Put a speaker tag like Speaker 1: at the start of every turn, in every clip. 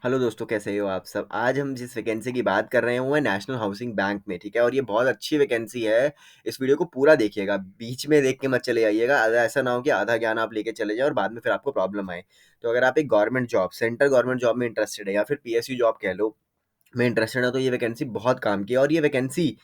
Speaker 1: Hello दोस्तों, कैसे हो आप सब। आज हम जिस वैकेंसी की बात कर रहे हैं वो है नेशनल हाउसिंग बैंक में। ठीक है, और ये बहुत अच्छी वैकेंसी है। इस वीडियो को पूरा देखिएगा, बीच में देख के मत चले जाइएगा। ऐसा ना हो कि आधा ज्ञान आप लेके चले जाए और बाद में फिर आपको प्रॉब्लम आए। तो अगर आप एक government job, central government job में इंटरेस्टेड है या फिर पीएसयू जॉब कह लो, में इंटरेस्टेड है, तो ये वैकेंसी बहुत काम की है। और ये वैकेंसी,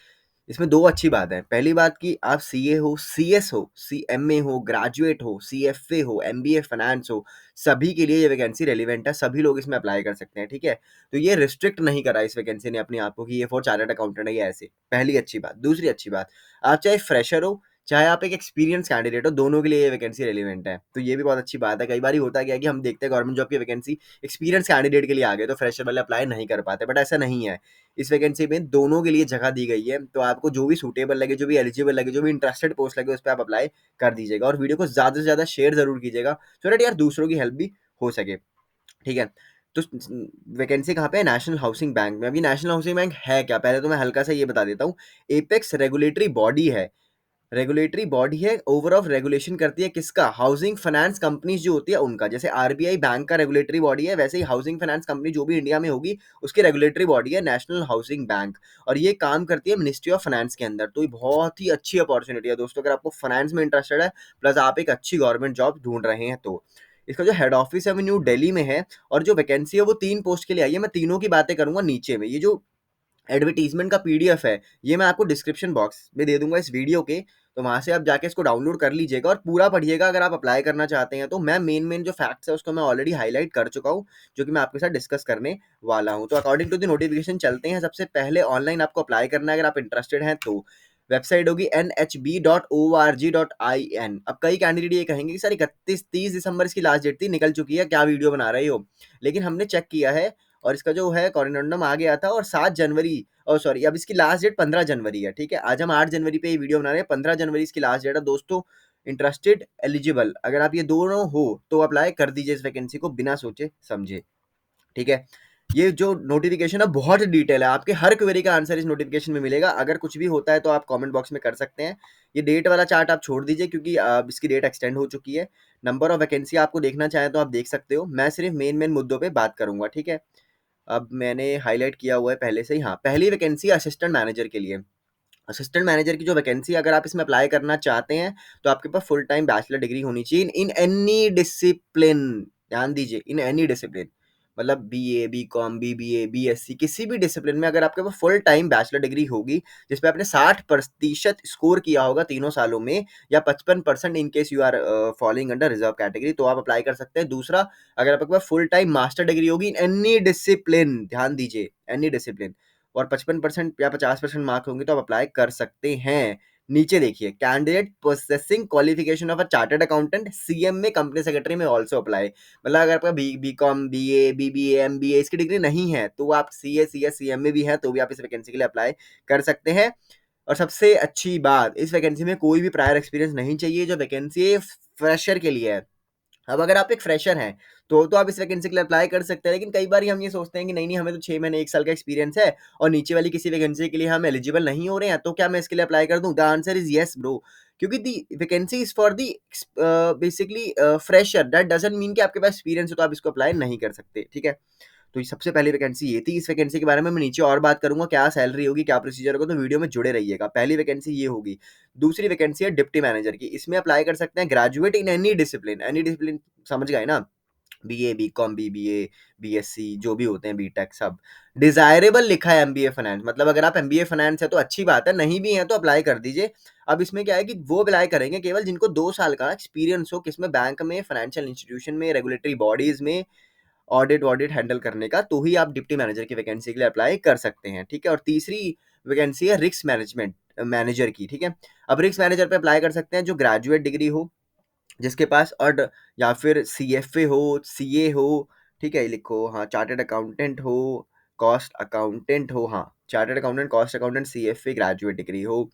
Speaker 1: इसमें दो अच्छी बात है। पहली बात कि आप सीए हो, सीएस हो, सीएमए हो, ग्रेजुएट हो, सीएफए हो, एमबीए फाइनेंस हो, सभी के लिए ये वैकेंसी रेलिवेंट है। सभी लोग इसमें अप्लाई कर सकते हैं। ठीक है, तो ये रिस्ट्रिक्ट नहीं करा इस वैकेंसी ने अपने आप को कि ये फॉर चार्टर्ड अकाउंटेंट है या ऐसे। पहली अच्छी बात। दूसरी अच्छी बात, आप चाहे फ्रेशर हो चाहे आप एक एक्सपीरियंस कैंडिडेट हो, दोनों के लिए ये वैकेंसी रेलिवेंट है। तो ये भी बहुत अच्छी बात है। कई बार होता क्या है कि हम देखते हैं गवर्नमेंट जॉब की वैकेंसी एक्सपीरियंस कैंडिडेट के लिए आ गए तो फ्रेशर वाले अप्लाई नहीं कर पाते, बट ऐसा नहीं है। इस वैकेंसी में दोनों के लिए जगह दी गई है। तो आपको जो भी सूटेबल लगे, जो भी एलिजिबल लगे, जो भी इंटरेस्टेड पोस्ट लगे, उस पर आप अप्लाई कर दीजिएगा। और वीडियो को ज़्यादा से ज़्यादा शेयर ज़रूर कीजिएगा, सो दैट यार दूसरों की हेल्प भी हो सके। ठीक है, तो वैकेंसी कहाँ पे है? नेशनल हाउसिंग बैंक में। अभी नेशनल हाउसिंग बैंक है क्या, पहले तो मैं हल्का सा ये बता देता हूँ। एपेक्स रेगुलेटरी बॉडी है। रेगुलेटरी बॉडी है, ओवर ऑफ रेगुलेशन करती है किसका? हाउसिंग फाइनेंस कंपनीज जो होती है उनका। जैसे आरबीआई बैंक का रेगुलेटरी बॉडी है, वैसे ही हाउसिंग फाइनेंस कंपनी जो भी इंडिया में होगी उसकी रेगुलेटरी बॉडी है नेशनल हाउसिंग बैंक। और ये काम करती है मिनिस्ट्री ऑफ फाइनेंस के अंदर। तो ये बहुत ही अच्छी अपॉर्चुनिटी है दोस्तों, अगर आपको फाइनेंस में इंटरेस्टेड है प्लस आप एक अच्छी गवर्नमेंट जॉब ढूंढ रहे हैं तो। इसका जो हेड ऑफिस है वो न्यू दिल्ली में है। और जो वैकेंसी है वो 3 पोस्ट के लिए आई है। मैं तीनों की बातें करूंगा नीचे में। ये जो एडवर्टीजमेंट का पीडीएफ है ये मैं आपको डिस्क्रिप्शन बॉक्स में दे दूंगा इस वीडियो के। तो वहां से आप जाके इसको डाउनलोड कर लीजिएगा और पूरा पढ़िएगा अगर आप अप्लाई करना चाहते हैं तो। मैं मेन मेन जो फैक्ट्स है उसको मैं ऑलरेडी हाईलाइट कर चुका हूँ, जो कि मैं आपके साथ डिस्कस करने वाला हूँ। तो अकॉर्डिंग टू द नोटिफिकेशन चलते हैं। सबसे पहले ऑनलाइन आपको अप्लाई करना है अगर आप इंटरेस्टेड हैं तो। वेबसाइट होगी nhb.org.in। अब कई कैंडिडेट ये कहेंगे कि सर 31-30 दिसंबर इसकी लास्ट डेट थी, निकल चुकी है, क्या वीडियो बना रहे हो। लेकिन हमने चेक किया है और इसका जो है कॉरिडोंडम आ गया था और 7 जनवरी, और सॉरी अब इसकी लास्ट डेट 15 जनवरी है। ठीक है, आज हम 8 जनवरी पे ये वीडियो बना रहे हैं, 15 जनवरी इसकी लास्ट डेट है दोस्तों। इंटरेस्टेड, एलिजिबल, अगर आप ये दोनों हो तो अप्लाई कर दीजिए इस वैकेंसी को बिना सोचे समझे। ठीक है, ये जो नोटिफिकेशन है बहुत डिटेल है, आपके हर क्वेरी का आंसर इस नोटिफिकेशन में मिलेगा। अगर कुछ भी होता है तो आप कमेंट बॉक्स में कर सकते हैं। ये डेट वाला चार्ट आप छोड़ दीजिए क्योंकि इसकी डेट एक्सटेंड हो चुकी है। नंबर ऑफ वैकेंसी आपको देखना चाहें तो आप देख सकते हो। मैं सिर्फ मेन मेन मुद्दों पे बात करूंगा। ठीक है, अब मैंने हाईलाइट किया हुआ है पहले से ही। हाँ, पहली वैकेंसी असिस्टेंट मैनेजर के लिए। असिस्टेंट मैनेजर की जो वैकेंसी, अगर आप इसमें अप्लाई करना चाहते हैं तो आपके पास फुल टाइम बैचलर डिग्री होनी चाहिए इन एनी डिसिप्लिन। ध्यान दीजिए, इन एनी डिसिप्लिन, मतलब बीए, बीकॉम, बीबीए, बीएससी, किसी भी डिसिप्लिन में अगर आपके पास फुल टाइम बैचलर डिग्री होगी जिसपे आपने 60% स्कोर किया होगा 3 सालों में, या 55% in case you are following under reserve category, तो आप अप्लाई कर सकते हैं। दूसरा, अगर आपके पास फुल टाइम मास्टर डिग्री होगी इन एनी डिसिप्लिन, ध्यान दीजिए एनी डिसिप्लिन, और 55% या 50% मार्क होंगे तो आप अप्लाई कर सकते हैं। नीचे देखिए, candidate processing qualification of a chartered accountant CM में, कंपनी सेक्रेटरी में ऑल्सो अप्लाई। मतलब अगर आपका B com, BA, BBA, MBA इसकी डिग्री नहीं है तो आप सीए, सीएस, सीएम में भी है तो भी आप इस वैकेंसी के लिए अप्लाई कर सकते हैं। और सबसे अच्छी बात, इस वैकेंसी में कोई भी प्रायर एक्सपीरियंस नहीं चाहिए। जो वैकेंसी फ्रेशर के लिए है। अब अगर आप एक फ्रेशर हैं तो आप इस वैकेंसी के लिए अप्लाई कर सकते हैं। लेकिन कई बार हम ये सोचते हैं कि नहीं नहीं, हमें तो 6 महीने 1 साल का एक्सपीरियंस है और नीचे वाली किसी वैकेंसी के लिए हम एलिजिबल नहीं हो रहे हैं, तो क्या मैं इसके लिए अप्लाई कर दूं? The answer is yes bro. क्योंकि the vacancy is for the basically fresher, that doesn't mean कि आपके पास एक्सपीरियंस है तो आप इसको अप्लाई नहीं कर सकते। ठीक है, तो ये सबसे पहली वैकेंसी ये थी। इस वैकेंसी के बारे में मैं नीचे और बात करूंगा, क्या सैलरी होगी, क्या प्रोसीजर होगा, तो वीडियो में जुड़े रहिएगा। पहली वैकेंसी ये होगी। दूसरी वैकेंसी है डिप्टी मैनेजर की। इसमें अप्लाई कर सकते हैं graduate in any discipline. Any discipline समझ गए ना? बीए, बीकॉम, बीबीए, बीएससी जो भी होते हैं, बीटेक सब। डिजायरेबल लिखा है एमबीए फाइनेंस, मतलब अगर आप एमबीए फाइनेंस है तो अच्छी बात है, नहीं भी है तो अप्लाई कर दीजिए। अब इसमें क्या है कि वो अप्लाई करेंगे केवल जिनको 2 साल का एक्सपीरियंस हो, किसमें? बैंक में, फाइनेंशियल इंस्टीट्यूशन में, रेगुलेटरी बॉडीज में ऑडिट वॉडिट हैंडल करने का, तो ही आप डिप्टी मैनेजर की वैकेंसी के लिए अप्लाई कर सकते हैं। ठीक है, और तीसरी वैकेंसी है रिस्क मैनेजमेंट मैनेजर की। ठीक है, अब रिस्क मैनेजर पे अप्लाई कर सकते हैं जो ग्रेजुएट डिग्री हो जिसके पास, और या फिर सीएफए हो, सीए हो। ठीक है, लिखो, हाँ, चार्टर्ड अकाउंटेंट हो, कॉस्ट अकाउंटेंट हो, हाँ, chartered accountant, cost accountant, CFA, graduate degree हो,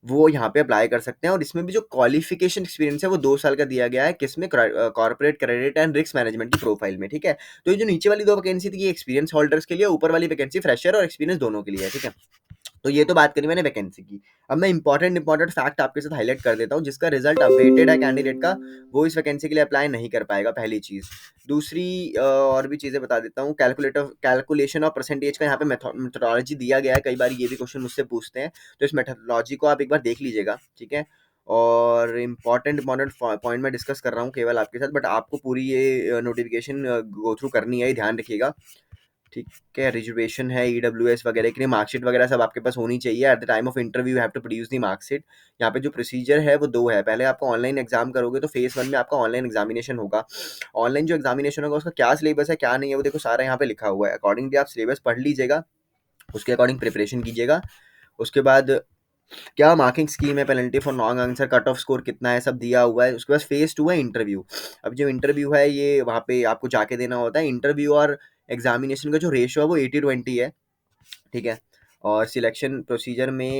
Speaker 1: वो यहाँ पे अप्लाई कर सकते हैं। और इसमें भी जो क्वालिफिकेशन एक्सपीरियंस है वो 2 साल का दिया गया है, किसमें? Corporate credit and risk management की प्रोफाइल में। ठीक है, तो ये जो नीचे वाली 2 वैकेंसी थी ये एक्सपीरियंस होल्डर्स के लिए, ऊपर वाली वैकेंसी फ्रेशर और एक्सपीरियंस दोनों के लिए है। ठीक है, तो ये तो बात करी मैंने वैकेंसी की। अब मैं इंपॉर्टेंट फैक्ट आपके साथ हाइलाइट कर देता हूँ, जिसका रिजल्ट अपडेटेड है कैंडिडेट का, वो इस वैकेंसी के लिए अप्लाई नहीं कर पाएगा, पहली चीज़। दूसरी और भी चीज़ें बता देता हूँ, कैलकुलेशन ऑफ परसेंटेज का यहाँ पे मेथोडोलॉजी दिया गया है, कई बार ये भी क्वेश्चन मुझसे पूछते हैं, तो इस मेथोडोलॉजी को आप एक बार देख लीजिएगा, ठीक है। और इंपॉर्टेंट पॉइंट मैं डिस्कस कर रहा हूँ केवल आपके साथ, बट आपको पूरी ये नोटिफिकेशन गो थ्रू करनी है, ध्यान रखिएगा, ठीक है। रिजर्वेशन है, ईडब्ल्यूएस वगैरह के लिए मार्कशीट वगैरह सब आपके पास होनी चाहिए। At the time of interview you have to produce the marksheet. यहाँ पे जो प्रोसीजर है वो दो है, पहले आपको ऑनलाइन एग्जाम करोगे तो फेज 1 में आपका ऑनलाइन एग्जामिनेशन होगा। ऑनलाइन जो एग्जामिनेशन होगा उसका क्या सिलेबस है क्या नहीं है वो देखो सारा यहाँ पे लिखा हुआ है, अकॉर्डिंगली आप सिलेबस पढ़ लीजिएगा, उसके अकॉर्डिंग प्रिपरेशन कीजिएगा। उसके बाद क्या मार्किंग स्कीम है, penalty for non answer, cut off score कितना है, सब दिया हुआ है। उसके बाद फेज 2 है इंटरव्यू। अब जो इंटरव्यू है ये वहाँ पे आपको जाके देना होता है। इंटरव्यू और एग्जामिनेशन का जो रेशियो है वो 80-20 है, ठीक है। और सिलेक्शन प्रोसीजर में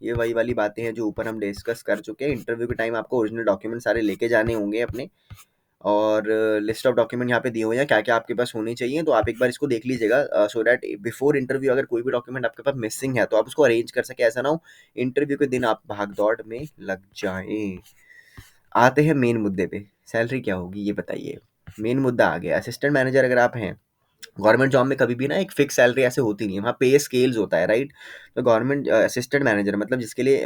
Speaker 1: ये वही वाली बातें हैं जो ऊपर हम डिस्कस कर चुके हैं। इंटरव्यू के टाइम आपको ओरिजिनल डॉक्यूमेंट सारे लेके जाने होंगे अपने, और लिस्ट ऑफ डॉक्यूमेंट यहाँ पे दिए हुए हैं क्या क्या आपके पास होनी चाहिए, तो आप एक बार इसको देख लीजिएगा, सो दैट बिफोर इंटरव्यू अगर कोई भी डॉक्यूमेंट आपके पास मिसिंग है तो आप उसको अरेंज कर सके, ऐसा ना हो इंटरव्यू के दिन आप भाग दौड़ में लग जाएं। आते हैं मेन मुद्दे पे, सैलरी क्या होगी ये बताइए। मेन मुद्दा आ गया, असिस्टेंट मैनेजर अगर आप हैं, गवर्नमेंट जॉब में कभी भी ना एक फिक्स सैलरी ऐसे होती नहीं है, वहाँ पे स्केल्स होता है, राइट। तो गवर्नमेंट असिस्टेंट मैनेजर मतलब जिसके लिए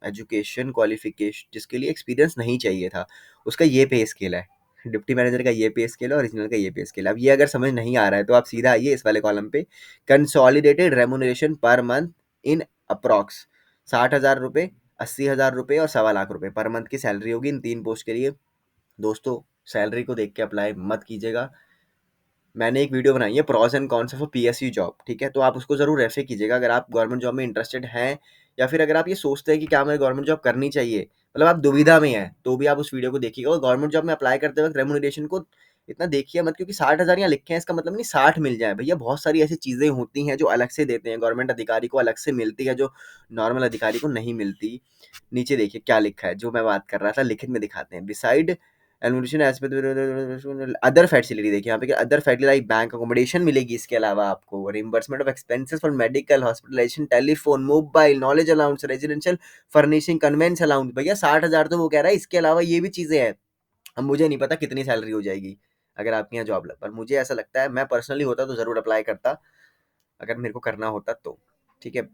Speaker 1: एजुकेशन क्वालिफिकेशन, जिसके लिए एक्सपीरियंस नहीं चाहिए था, उसका ये पे स्केल है। डिप्टी मैनेजर का ये पे स्केल है, ओरिजिनल का ये पे स्केल है। अब ये अगर समझ नहीं आ रहा है तो आप सीधा आइए इस वाले कॉलम पे, consolidated remuneration per month in approx 60,000 रुपये, 80,000 रुपये और 1.25 लाख रुपये पर मंथ की सैलरी होगी इन 3 पोस्ट के लिए। दोस्तों सैलरी को देख के अप्लाई मत कीजिएगा। मैंने एक वीडियो बनाई है pros and cons of PSU job, ठीक है, तो आप उसको जरूर रेफर कीजिएगा अगर आप गवर्नमेंट जॉब में इंटरेस्टेड हैं, या फिर अगर आप ये सोचते हैं कि क्या मुझे गवर्नमेंट जॉब करनी चाहिए, मतलब आप दुविधा में हैं, तो भी आप उस वीडियो को देखिएगा। और गवर्नमेंट जॉब में अप्लाई करते वक्त रेमुनरेशन को इतना देखिए मत, क्योंकि 60,000 यहाँ लिखे हैं इसका मतलब नहीं 60 मिल जाए भैया। बहुत सारी ऐसी चीज़ें होती हैं जो अलग से देते हैं, गवर्नमेंट अधिकारी को अलग से मिलती है जो नॉर्मल अधिकारी को नहीं मिलती। नीचे देखिए क्या लिखा है, जो मैं बात कर रहा था लिखित में दिखाते हैं। Beside enumeration as per other facility, देखिए यहाँ पे other facility like bank accommodation मिलेगी, इसके अलावा आपको reimbursement of expenses for medical hospitalisation, telephone, mobile, knowledge allowance, residential furnishing, conveyance allowance. भैया 60,000 तो वो कह रहा है, इसके अलावा ये भी चीज़ें हैं। अब मुझे नहीं पता कितनी सैलरी हो जाएगी अगर आपके यहाँ जॉब लग, पर मुझे ऐसा लगता है मैं पर्सनली होता तो ज़रूर अप्लाई करता, अगर मेरे को करना होता तो, ठीक है।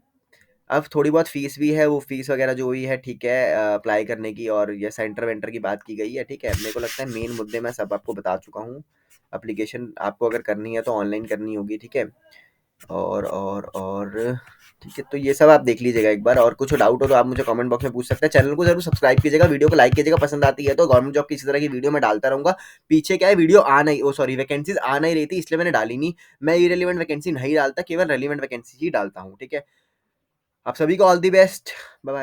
Speaker 1: अब थोड़ी बहुत फीस भी है, वो फीस वगैरह जो भी है ठीक है अप्लाई करने की, और ये सेंटर वेंटर की बात की गई है, ठीक है। मेरे को लगता है मेन मुद्दे मैं सब आपको बता चुका हूँ। एप्लीकेशन आपको अगर करनी है तो ऑनलाइन करनी होगी, ठीक है। और ठीक है, तो ये सब आप देख लीजिएगा एक बार, और कुछ डाउट हो तो आप मुझे कमेंट बॉक्स में पूछ सकते हैं। चैनल को जरूर सब्सक्राइब कीजिएगा, वीडियो को लाइक कीजिएगा, पसंद आती है तो गवर्नमेंट जॉब की इसी तरह की वीडियो मैं डालता रहूंगा। पीछे क्या है वीडियो आ नहीं, ओ सॉरी वैकेंसीज आ नहीं रही थी इसलिए मैंने डाली नहीं। मैं इरेलीवेंट वैकेंसी नहीं डालता, केवल रेलिवेंट वैकेंसी ही डालता हूँ, ठीक है। आप सभी को all the best, bye bye.